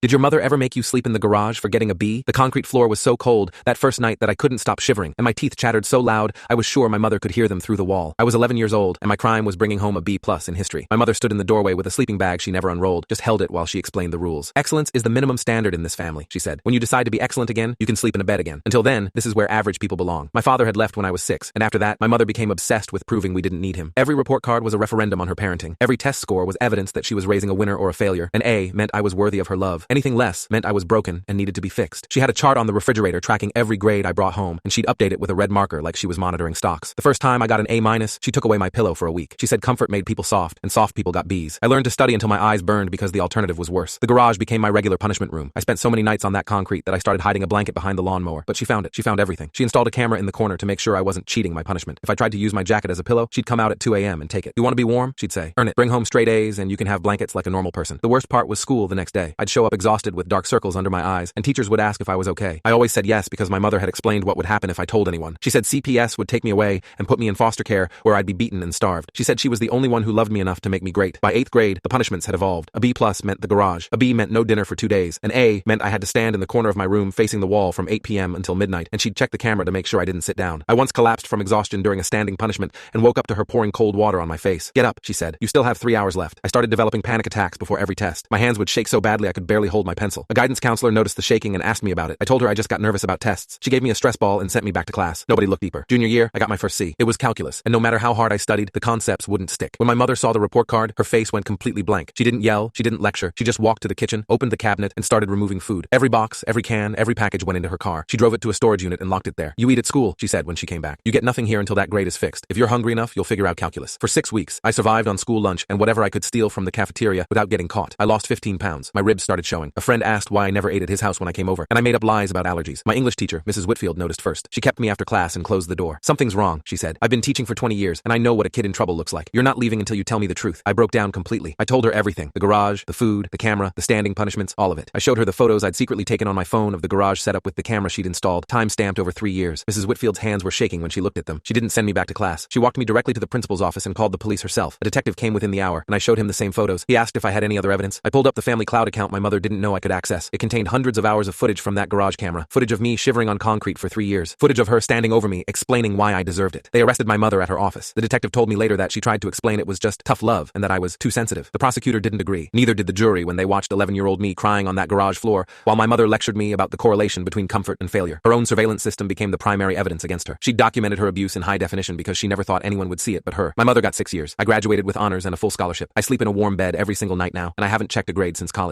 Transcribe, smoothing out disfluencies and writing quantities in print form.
Did your mother ever make you sleep in the garage for getting a B? The concrete floor was so cold that first night that I couldn't stop shivering, and my teeth chattered so loud I was sure my mother could hear them through the wall. I was 11 years old, and my crime was bringing home a B+ in history. My mother stood in the doorway with a sleeping bag she never unrolled, just held it while she explained the rules. Excellence is the minimum standard in this family, she said. When you decide to be excellent again, you can sleep in a bed again. Until then, this is where average people belong. My father had left when I was 6, and after that, my mother became obsessed with proving we didn't need him. Every report card was a referendum on her parenting. Every test score was evidence that she was raising a winner or a failure. An A meant I was worthy of her love. Anything less meant I was broken and needed to be fixed. She had a chart on the refrigerator tracking every grade I brought home, and she'd update it with a red marker like she was monitoring stocks. The first time I got an A-, she took away my pillow for a week. She said comfort made people soft, and soft people got B's. I learned to study until my eyes burned because the alternative was worse. The garage became my regular punishment room. I spent so many nights on that concrete that I started hiding a blanket behind the lawnmower, but she found it. She found everything. She installed a camera in the corner to make sure I wasn't cheating my punishment. If I tried to use my jacket as a pillow, she'd come out at 2 a.m. and take it. You want to be warm? She'd say. Earn it. Bring home straight A's and you can have blankets like a normal person. The worst part was school the next day. I'd show up exhausted with dark circles under my eyes, and teachers would ask if I was okay. I always said yes because my mother had explained what would happen if I told anyone. She said CPS would take me away and put me in foster care where I'd be beaten and starved. She said she was the only one who loved me enough to make me great. By 8th grade, the punishments had evolved. A B+ meant the garage. A B meant no dinner for 2 days. An A meant I had to stand in the corner of my room facing the wall from 8 p.m. until midnight, and she'd check the camera to make sure I didn't sit down. I once collapsed from exhaustion during a standing punishment and woke up to her pouring cold water on my face. Get up, she said. You still have 3 hours left. I started developing panic attacks before every test. My hands would shake so badly I could barely hold my pencil. A guidance counselor noticed the shaking and asked me about it. I told her I just got nervous about tests. She gave me a stress ball and sent me back to class. Nobody looked deeper. Junior year, I got my first C. It was calculus, and no matter how hard I studied, the concepts wouldn't stick. When my mother saw the report card, her face went completely blank. She didn't yell, she didn't lecture. She just walked to the kitchen, opened the cabinet, and started removing food. Every box, every can, every package went into her car. She drove it to a storage unit and locked it there. You eat at school, she said when she came back. You get nothing here until that grade is fixed. If you're hungry enough, you'll figure out calculus. For 6 weeks, I survived on school lunch and whatever I could steal from the cafeteria without getting caught. I lost 15 pounds. My ribs started showing. A friend asked why I never ate at his house when I came over, and I made up lies about allergies. My English teacher, Mrs. Whitfield, noticed first. She kept me after class and closed the door. Something's wrong, she said. I've been teaching for 20 years, and I know what a kid in trouble looks like. You're not leaving until you tell me the truth. I broke down completely. I told her everything. The garage, the food, the camera, the standing punishments, all of it. I showed her the photos I'd secretly taken on my phone of the garage setup with the camera she'd installed, time-stamped over 3 years. Mrs. Whitfield's hands were shaking when she looked at them. She didn't send me back to class. She walked me directly to the principal's office and called the police herself. A detective came within the hour, and I showed him the same photos. He asked if I had any other evidence. I pulled up the family cloud account my mother didn't know I could access. It contained hundreds of hours of footage from that garage camera. Footage of me shivering on concrete for 3 years. Footage of her standing over me, explaining why I deserved it. They arrested my mother at her office. The detective told me later that she tried to explain it was just tough love and that I was too sensitive. The prosecutor didn't agree. Neither did the jury when they watched 11-year-old me crying on that garage floor while my mother lectured me about the correlation between comfort and failure. Her own surveillance system became the primary evidence against her. She documented her abuse in high definition because she never thought anyone would see it but her. My mother got 6 years. I graduated with honors and a full scholarship. I sleep in a warm bed every single night now, and I haven't checked a grade since college.